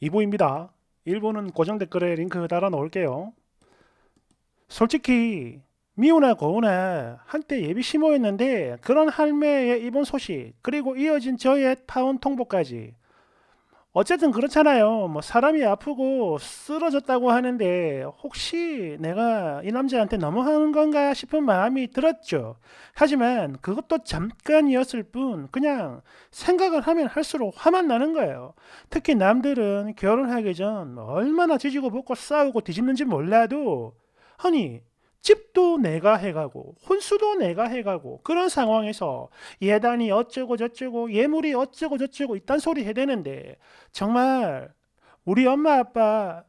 2부입니다. 1부는 고정 댓글에 링크 달아 놓을게요. 솔직히 미우나 고우나 한때 예비 시모였는데 그런 할매의 입원 소식 그리고 이어진 저의 파혼 통보까지 어쨌든 그렇잖아요. 뭐 사람이 아프고 쓰러졌다고 하는데 혹시 내가 이 남자한테 너무하는 건가 싶은 마음이 들었죠. 하지만 그것도 잠깐이었을 뿐 그냥 생각을 하면 할수록 화만 나는 거예요. 특히 남들은 결혼하기 전 얼마나 지지고 볶고 싸우고 뒤집는지 몰라도 아니 집도 내가 해가고 혼수도 내가 해가고 그런 상황에서 예단이 어쩌고 저쩌고 예물이 어쩌고 저쩌고 이딴 소리 해대는데 정말 우리 엄마 아빠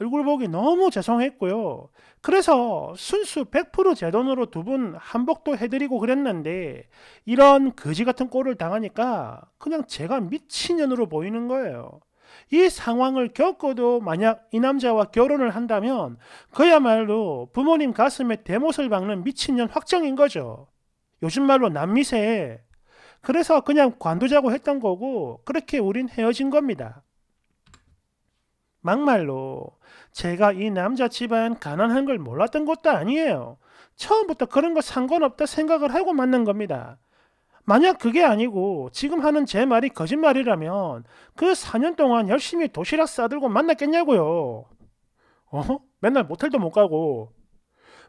얼굴 보기 너무 죄송했고요. 그래서 순수 100% 제 돈으로 두 분 한복도 해드리고 그랬는데 이런 거지 같은 꼴을 당하니까 그냥 제가 미친년으로 보이는 거예요. 이 상황을 겪고도 만약 이 남자와 결혼을 한다면 그야말로 부모님 가슴에 대못을 박는 미친년 확정인 거죠. 요즘 말로 남미세. 그래서 그냥 관두자고 했던 거고 그렇게 우린 헤어진 겁니다. 막말로 제가 이 남자 집안 가난한 걸 몰랐던 것도 아니에요. 처음부터 그런 거 상관없다 생각을 하고 만난 겁니다. 만약 그게 아니고 지금 하는 제 말이 거짓말이라면 그 4년 동안 열심히 도시락 싸들고 만났겠냐고요. 맨날 모텔도 못 가고.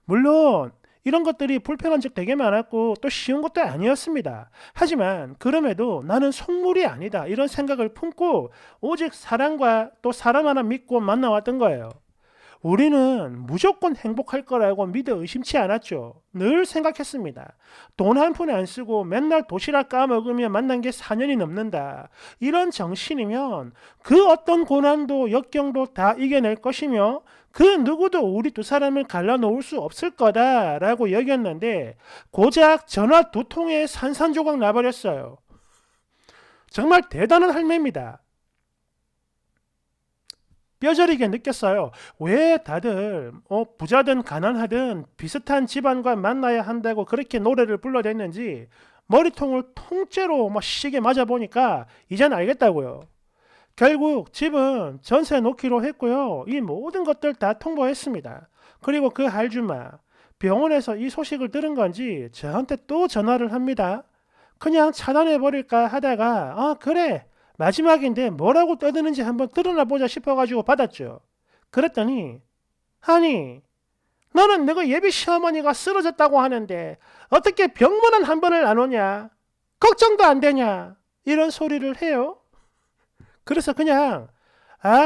물론 이런 것들이 불편한 적 되게 많았고 또 쉬운 것도 아니었습니다. 하지만 그럼에도 나는 속물이 아니다 이런 생각을 품고 오직 사랑과 또 사람 하나 믿고 만나왔던 거예요. 우리는 무조건 행복할 거라고 믿어 의심치 않았죠. 늘 생각했습니다. 돈 한 푼 안 쓰고 맨날 도시락 까먹으며 만난 게 4년이 넘는다. 이런 정신이면 그 어떤 고난도 역경도 다 이겨낼 것이며 그 누구도 우리 두 사람을 갈라놓을 수 없을 거다라고 여겼는데 고작 전화 두 통에 산산조각 나버렸어요. 정말 대단한 할매입니다. 뼈저리게 느꼈어요. 왜 다들 부자든 가난하든 비슷한 집안과 만나야 한다고 그렇게 노래를 불러댔는지 머리통을 통째로 막 시계 맞아보니까 이젠 알겠다고요. 결국 집은 전세 놓기로 했고요. 이 모든 것들 다 통보했습니다. 그리고 그 할주마 병원에서 이 소식을 들은 건지 저한테 또 전화를 합니다. 그냥 차단해버릴까 하다가 그래 마지막인데 뭐라고 떠드는지 한번 드러나 보자 싶어가지고 받았죠. 그랬더니 아니 너는 내가 예비 시어머니가 쓰러졌다고 하는데 어떻게 병문안 한 번을 안 오냐? 걱정도 안 되냐? 이런 소리를 해요. 그래서 그냥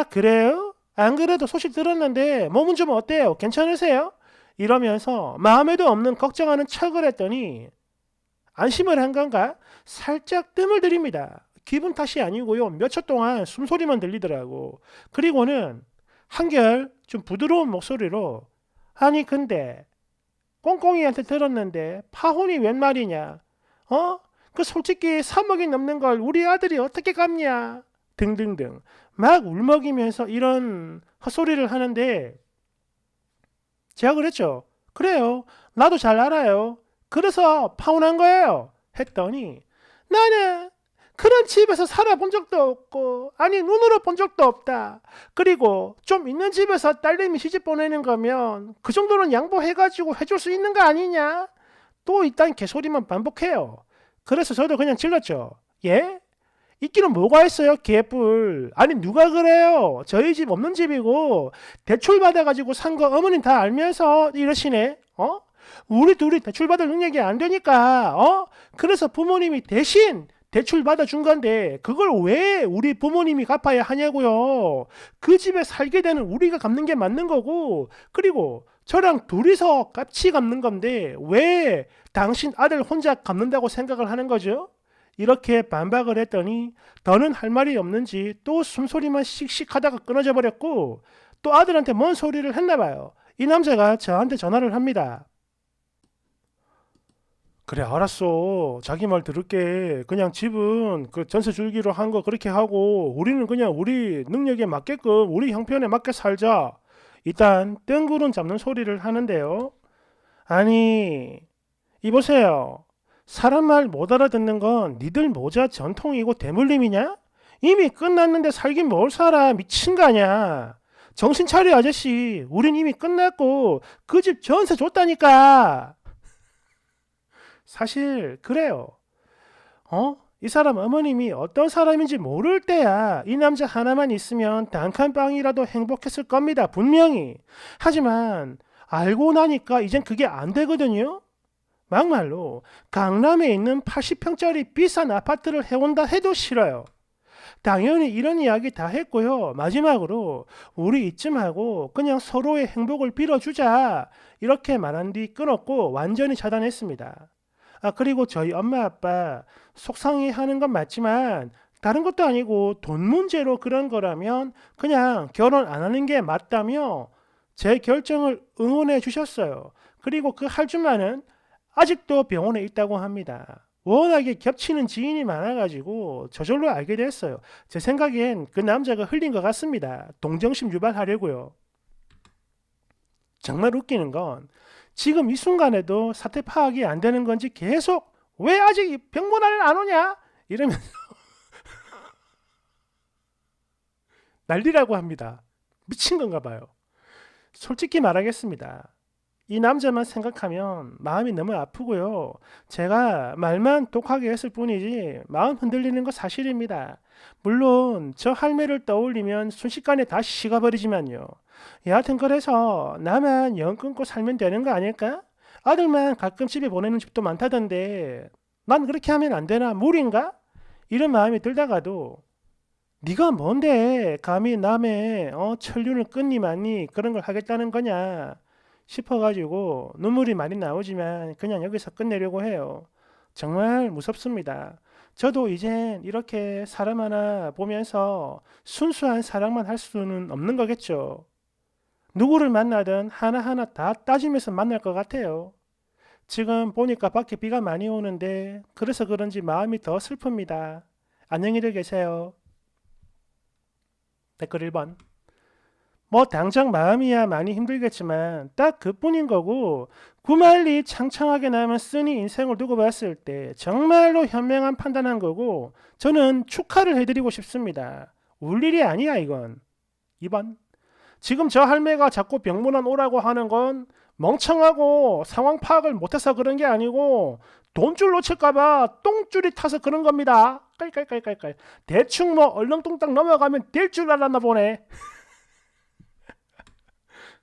그래요? 안 그래도 소식 들었는데 몸은 좀 어때요? 괜찮으세요? 이러면서 마음에도 없는 걱정하는 척을 했더니 안심을 한 건가? 살짝 뜸을 들입니다. 기분 탓이 아니고요. 몇 초 동안 숨소리만 들리더라고. 그리고는 한결 좀 부드러운 목소리로 아니 근데 꽁꽁이한테 들었는데 파혼이 웬 말이냐? 어? 그 솔직히 3억이 넘는 걸 우리 아들이 어떻게 갚냐? 등등등 막 울먹이면서 이런 헛소리를 하는데 제가 그랬죠. 그래요. 나도 잘 알아요. 그래서 파혼한 거예요. 했더니 나는 그런 집에서 살아본 적도 없고 아니 눈으로 본 적도 없다. 그리고 좀 있는 집에서 딸내미 시집 보내는 거면 그 정도는 양보해가지고 해줄 수 있는 거 아니냐? 또 이딴 개소리만 반복해요. 그래서 저도 그냥 질렀죠. 예? 있기는 뭐가 있어요, 개뿔. 아니, 누가 그래요? 저희 집 없는 집이고, 대출 받아가지고 산 거 어머님 다 알면서 이러시네? 우리 둘이 대출 받을 능력이 안 되니까, 그래서 부모님이 대신 대출 받아준 건데, 그걸 왜 우리 부모님이 갚아야 하냐고요? 그 집에 살게 되는 우리가 갚는 게 맞는 거고, 그리고 저랑 둘이서 같이 갚는 건데, 왜 당신 아들 혼자 갚는다고 생각을 하는 거죠? 이렇게 반박을 했더니 더는 할 말이 없는지 또 숨소리만 씩씩 하다가 끊어져 버렸고 또 아들한테 뭔 소리를 했나 봐요. 이 남자가 저한테 전화를 합니다. 그래 알았어. 자기 말 들을게. 그냥 집은 그 전세 줄기로 한 거 그렇게 하고 우리는 그냥 우리 능력에 맞게끔 우리 형편에 맞게 살자. 일단 뜬구름 잡는 소리를 하는데요. 아니 이보세요. 사람 말 못 알아듣는 건 니들 모자 전통이고 대물림이냐? 이미 끝났는데 살긴 뭘 살아. 미친 거 아니야. 정신 차려 아저씨. 우린 이미 끝났고 그 집 전세 줬다니까. 사실 그래요. 이 사람 어머님이 어떤 사람인지 모를 때야 이 남자 하나만 있으면 단칸방이라도 행복했을 겁니다. 분명히. 하지만 알고 나니까 이젠 그게 안 되거든요. 막말로 강남에 있는 80평짜리 비싼 아파트를 해온다 해도 싫어요. 당연히 이런 이야기 다 했고요. 마지막으로 우리 이쯤 하고 그냥 서로의 행복을 빌어주자 이렇게 말한 뒤 끊었고 완전히 차단했습니다. 그리고 저희 엄마 아빠 속상해하는 건 맞지만 다른 것도 아니고 돈 문제로 그런 거라면 그냥 결혼 안 하는 게 맞다며 제 결정을 응원해 주셨어요. 그리고 그 할 줄만은 아직도 병원에 있다고 합니다. 워낙에 겹치는 지인이 많아가지고 저절로 알게 됐어요. 제 생각엔 그 남자가 흘린 것 같습니다. 동정심 유발하려고요. 정말 웃기는 건 지금 이 순간에도 사태 파악이 안 되는 건지 계속 왜 아직 병문안을 안 오냐? 이러면서 난리라고 합니다. 미친 건가 봐요. 솔직히 말하겠습니다. 이 남자만 생각하면 마음이 너무 아프고요. 제가 말만 독하게 했을 뿐이지 마음 흔들리는 거 사실입니다. 물론 저 할매를 떠올리면 순식간에 다시 식어버리지만요. 여하튼 그래서 나만 영 끊고 살면 되는 거 아닐까? 아들만 가끔 집에 보내는 집도 많다던데 난 그렇게 하면 안 되나? 무리인가? 이런 마음이 들다가도 네가 뭔데 감히 남의 천륜을 끊니 마니 그런 걸 하겠다는 거냐 싶어가지고 눈물이 많이 나오지만 그냥 여기서 끝내려고 해요. 정말 무섭습니다. 저도 이젠 이렇게 사람 하나 보면서 순수한 사랑만 할 수는 없는 거겠죠. 누구를 만나든 하나하나 다 따지면서 만날 것 같아요. 지금 보니까 밖에 비가 많이 오는데 그래서 그런지 마음이 더 슬픕니다. 안녕히들 계세요. 댓글 1번. 뭐 당장 마음이야 많이 힘들겠지만 딱 그뿐인 거고 구말리 창창하게 나면 쓰니 인생을 두고 봤을 때 정말로 현명한 판단한 거고 저는 축하를 해드리고 싶습니다. 울 일이 아니야 이건. 2번. 지금 저 할매가 자꾸 병문안 오라고 하는 건 멍청하고 상황 파악을 못해서 그런 게 아니고 돈줄 놓칠까봐 똥줄이 타서 그런 겁니다. 깔깔깔깔깔. 대충 뭐 얼렁뚱땅 넘어가면 될 줄 알았나 보네.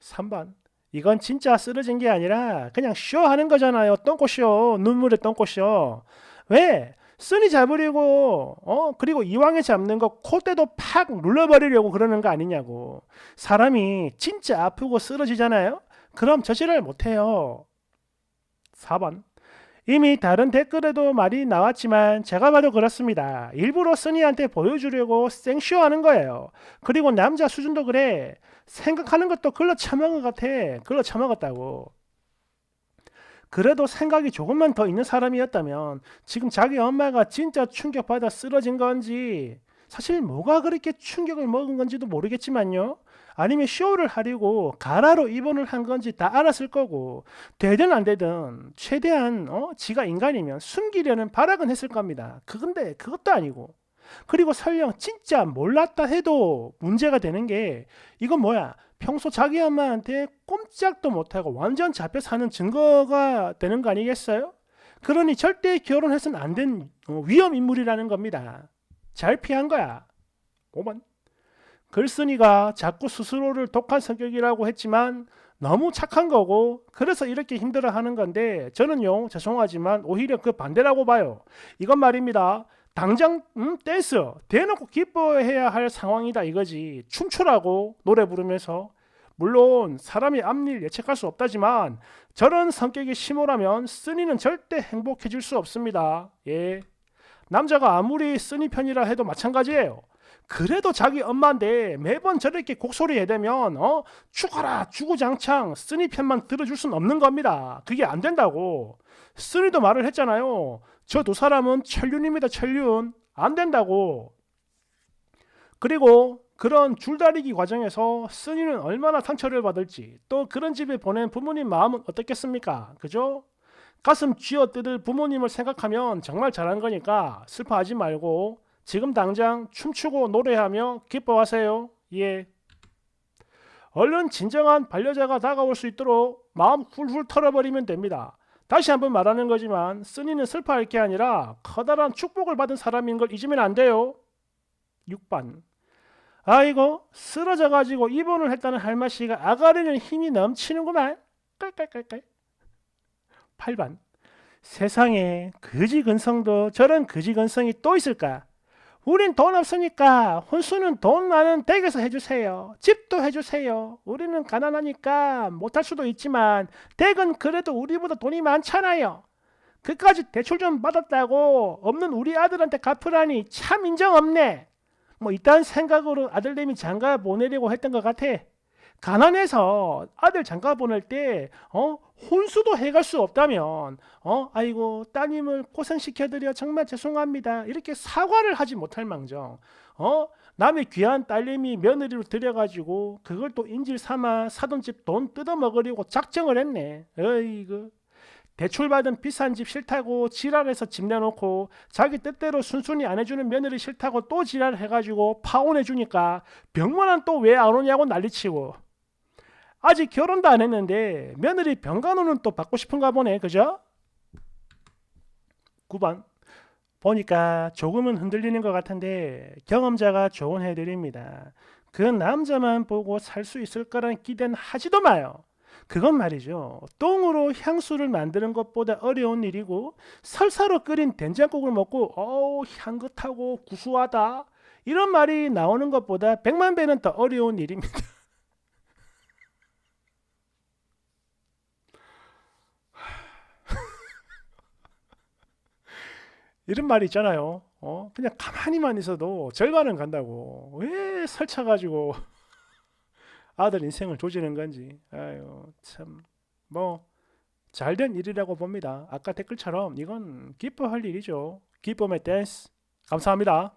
3번. 이건 진짜 쓰러진 게 아니라 그냥 쇼 하는 거잖아요. 똥꼬쇼. 눈물의 똥꼬쇼. 왜? 쓰니 잡으려고 그리고 이왕에 잡는 거 콧대도 팍 눌러버리려고 그러는 거 아니냐고. 사람이 진짜 아프고 쓰러지잖아요. 그럼 저지를 못해요. 4번. 이미 다른 댓글에도 말이 나왔지만 제가 봐도 그렇습니다. 일부러 쓰니한테 보여주려고 생쇼하는 거예요. 그리고 남자 수준도 그래. 생각하는 것도 글러 처먹은 것 같아. 글러 처먹었다고. 그래도 생각이 조금만 더 있는 사람이었다면 지금 자기 엄마가 진짜 충격받아 쓰러진 건지 사실 뭐가 그렇게 충격을 먹은 건지도 모르겠지만요. 아니면 쇼를 하려고 가라로 입원을 한 건지 다 알았을 거고 되든 안 되든 최대한 지가 인간이면 숨기려는 발악은 했을 겁니다. 그건데 그것도 아니고 그리고 설령 진짜 몰랐다 해도 문제가 되는 게 이건 뭐야 평소 자기 엄마한테 꼼짝도 못하고 완전 잡혀 사는 증거가 되는 거 아니겠어요? 그러니 절대 결혼해서는 안 된 위험 인물이라는 겁니다. 잘 피한 거야. 5번. 글쓴이가 자꾸 스스로를 독한 성격이라고 했지만 너무 착한 거고 그래서 이렇게 힘들어하는 건데 저는요 죄송하지만 오히려 그 반대라고 봐요. 이건 말입니다. 당장 댄스 대놓고 기뻐해야 할 상황이다 이거지. 춤추라고 노래 부르면서. 물론 사람이 앞일 예측할 수 없다지만 저런 성격이 심오라면 쓰니는 절대 행복해질 수 없습니다. 예. 남자가 아무리 쓰니 편이라 해도 마찬가지예요. 그래도 자기 엄마인데 매번 저렇게 곡소리 해대면 죽어라 주구장창 쓰니 편만 들어줄 수는 없는 겁니다. 그게 안 된다고. 쓰니도 말을 했잖아요. 저 두 사람은 천륜입니다. 천륜. 안 된다고. 그리고 그런 줄다리기 과정에서 쓰니는 얼마나 상처를 받을지 또 그런 집에 보낸 부모님 마음은 어떻겠습니까? 그죠? 가슴 쥐어뜯을 부모님을 생각하면 정말 잘한 거니까 슬퍼하지 말고 지금 당장 춤추고 노래하며 기뻐하세요. 예. 얼른 진정한 반려자가 다가올 수 있도록 마음 훌훌 털어버리면 됩니다. 다시 한번 말하는 거지만 쓰니는 슬퍼할 게 아니라 커다란 축복을 받은 사람인 걸 잊으면 안 돼요. 6번. 아이고 쓰러져가지고 입원을 했다는 할머니가 아가리는 힘이 넘치는구만. 깔깔깔깔. 8번. 세상에 거지근성도 저런 거지근성이 또 있을까? 우린 돈 없으니까 혼수는 돈 많은 댁에서 해주세요. 집도 해주세요. 우리는 가난하니까 못할 수도 있지만 댁은 그래도 우리보다 돈이 많잖아요. 그까지 대출 좀 받았다고 없는 우리 아들한테 갚으라니 참 인정 없네. 뭐 이딴 생각으로 아들내미 장가 보내려고 했던 것 같아. 가난해서 아들 장가 보낼 때 혼수도 해갈 수 없다면 아이고 따님을 고생시켜드려 정말 죄송합니다 이렇게 사과를 하지 못할 망정 남의 귀한 딸내미 며느리로 들여가지고 그걸 또 인질 삼아 사돈 집 돈 뜯어먹으려고 작정을 했네. 어이구. 대출받은 비싼 집 싫다고 지랄해서 집 내놓고 자기 뜻대로 순순히 안 해주는 며느리 싫다고 또 지랄해가지고 파혼해주니까 병원은 또 왜 안 오냐고 난리치고 아직 결혼도 안 했는데 며느리 병간호는 또 받고 싶은가 보네. 그죠? 9번. 보니까 조금은 흔들리는 것 같은데 경험자가 조언해드립니다. 그 남자만 보고 살 수 있을 거란 기대는 하지도 마요. 그건 말이죠. 똥으로 향수를 만드는 것보다 어려운 일이고 설사로 끓인 된장국을 먹고 향긋하고 구수하다 이런 말이 나오는 것보다 100만 배는 더 어려운 일입니다. 이런 말이 있잖아요. 그냥 가만히만 있어도 절반은 간다고. 왜 설쳐가지고 아들 인생을 조지는 건지. 아유 참 뭐 잘된 일이라고 봅니다. 아까 댓글처럼 이건 기뻐할 일이죠. 기쁨의 댄스. 감사합니다.